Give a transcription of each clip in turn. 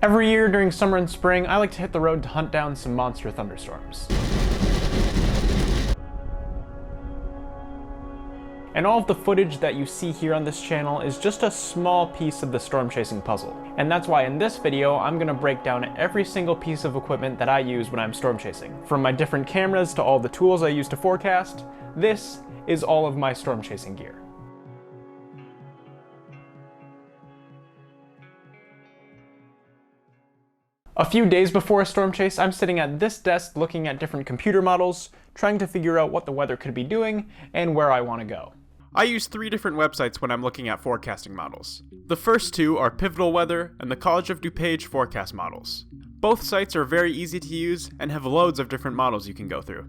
Every year during summer and spring, I like to hit the road to hunt down some monster thunderstorms. And all of the footage that you see here on this channel is just a small piece of the storm chasing puzzle. And that's why in this video, I'm gonna break down every single piece of equipment that I use when I'm storm chasing. From my different cameras to all the tools I use to forecast, this is all of my storm chasing gear. A few days before a storm chase, I'm sitting at this desk looking at different computer models, trying to figure out what the weather could be doing and where I want to go. I use 3 different websites when I'm looking at forecasting models. The first 2 are Pivotal Weather and the College of DuPage forecast models. Both sites are very easy to use and have loads of different models you can go through.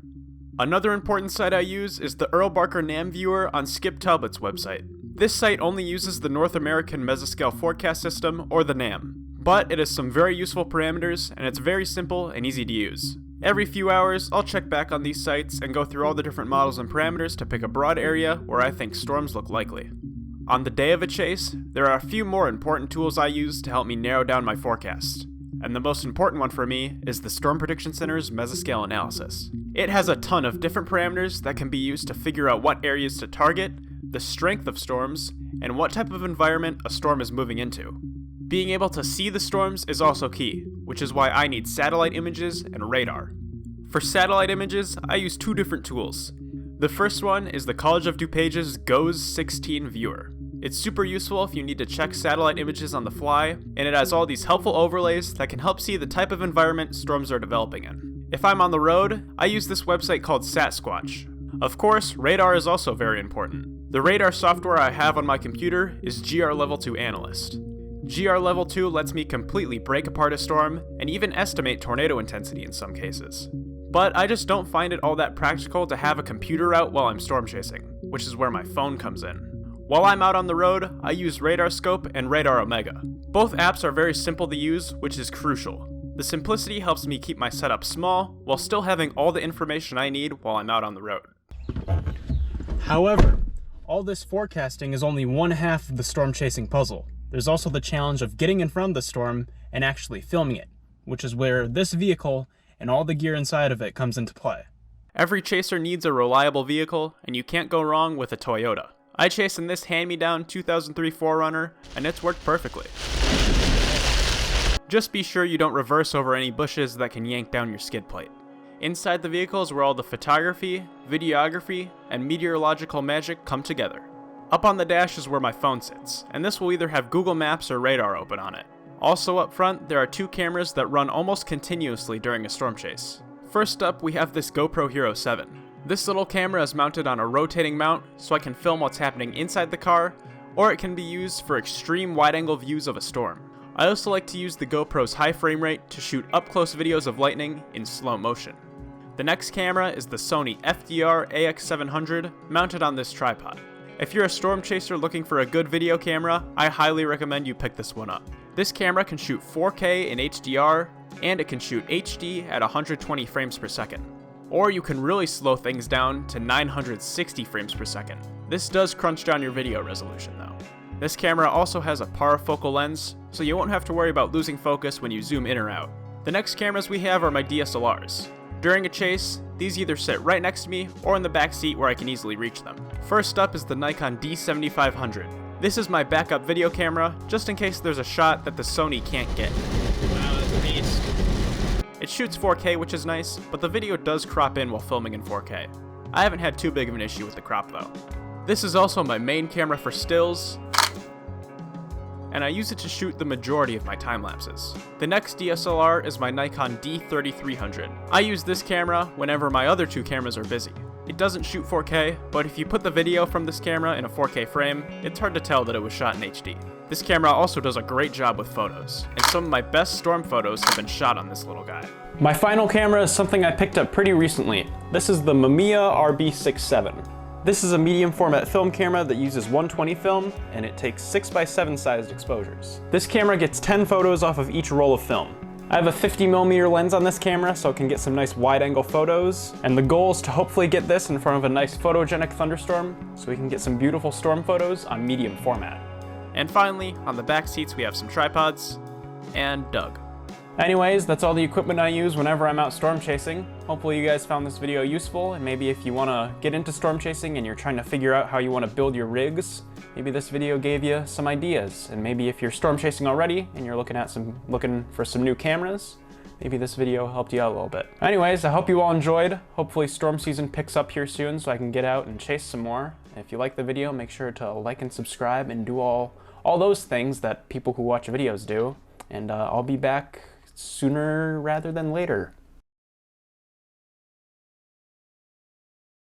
Another important site I use is the Earl Barker NAM viewer on Skip Talbot's website. This site only uses the North American Mesoscale Forecast System, or the NAM, but it has some very useful parameters and it's very simple and easy to use. Every few hours, I'll check back on these sites and go through all the different models and parameters to pick a broad area where I think storms look likely. On the day of a chase, there are a few more important tools I use to help me narrow down my forecast. And the most important one for me is the Storm Prediction Center's Mesoscale analysis. It has a ton of different parameters that can be used to figure out what areas to target, the strength of storms, and what type of environment a storm is moving into. Being able to see the storms is also key, which is why I need satellite images and radar. For satellite images, I use 2 different tools. The first one is the College of DuPage's GOES-16 viewer. It's super useful if you need to check satellite images on the fly, and it has all these helpful overlays that can help see the type of environment storms are developing in. If I'm on the road, I use this website called SatSquatch. Of course, radar is also very important. The radar software I have on my computer is GR Level 2 Analyst. GR Level 2 lets me completely break apart a storm and even estimate tornado intensity in some cases. But I just don't find it all that practical to have a computer out while I'm storm chasing, which is where my phone comes in. While I'm out on the road, I use Radar Scope and Radar Omega. Both apps are very simple to use, which is crucial. The simplicity helps me keep my setup small while still having all the information I need while I'm out on the road. However, all this forecasting is only one half of the storm chasing puzzle. There's also the challenge of getting in front of the storm and actually filming it, which is where this vehicle and all the gear inside of it comes into play. Every chaser needs a reliable vehicle, and you can't go wrong with a Toyota. I chased in this hand-me-down 2003 4Runner, and it's worked perfectly. Just be sure you don't reverse over any bushes that can yank down your skid plate. Inside the vehicle is where all the photography, videography, and meteorological magic come together. Up on the dash is where my phone sits, and this will either have Google Maps or radar open on it. Also up front, there are 2 cameras that run almost continuously during a storm chase. First up, we have this GoPro Hero 7. This little camera is mounted on a rotating mount, so I can film what's happening inside the car, or it can be used for extreme wide-angle views of a storm. I also like to use the GoPro's high frame rate to shoot up-close videos of lightning in slow motion. The next camera is the Sony FDR AX700 mounted on this tripod. If you're a storm chaser looking for a good video camera, I highly recommend you pick this one up. This camera can shoot 4K in HDR, and it can shoot HD at 120 frames per second. Or you can really slow things down to 960 frames per second. This does crunch down your video resolution though. This camera also has a parafocal lens, so you won't have to worry about losing focus when you zoom in or out. The next cameras we have are my DSLRs. During a chase, these either sit right next to me or in the back seat where I can easily reach them. First up is the Nikon D7500. This is my backup video camera, just in case there's a shot that the Sony can't get. Wow, that's a beast. It shoots 4K, which is nice, but the video does crop in while filming in 4K. I haven't had too big of an issue with the crop though. This is also my main camera for stills, and I use it to shoot the majority of my time lapses. The next DSLR is my Nikon D3300. I use this camera whenever my other 2 cameras are busy. It doesn't shoot 4K, but if you put the video from this camera in a 4K frame, it's hard to tell that it was shot in HD. This camera also does a great job with photos, and some of my best storm photos have been shot on this little guy. My final camera is something I picked up pretty recently. This is the Mamiya RB67. This is a medium format film camera that uses 120 film, and it takes 6x7 sized exposures. This camera gets 10 photos off of each roll of film. I have a 50mm lens on this camera so it can get some nice wide angle photos, and the goal is to hopefully get this in front of a nice photogenic thunderstorm so we can get some beautiful storm photos on medium format. And finally, on the back seats we have some tripods. and Doug. Anyways, that's all the equipment I use whenever I'm out storm chasing. Hopefully you guys found this video useful, and maybe if you want to get into storm chasing and you're trying to figure out how you want to build your rigs, maybe this video gave you some ideas. And maybe if you're storm chasing already and you're looking for some new cameras, maybe this video helped you out a little bit. Anyways, I hope you all enjoyed. Hopefully storm season picks up here soon so I can get out and chase some more. If you like the video, make sure to like and subscribe and do all those things that people who watch videos do. And I'll be back sooner rather than later.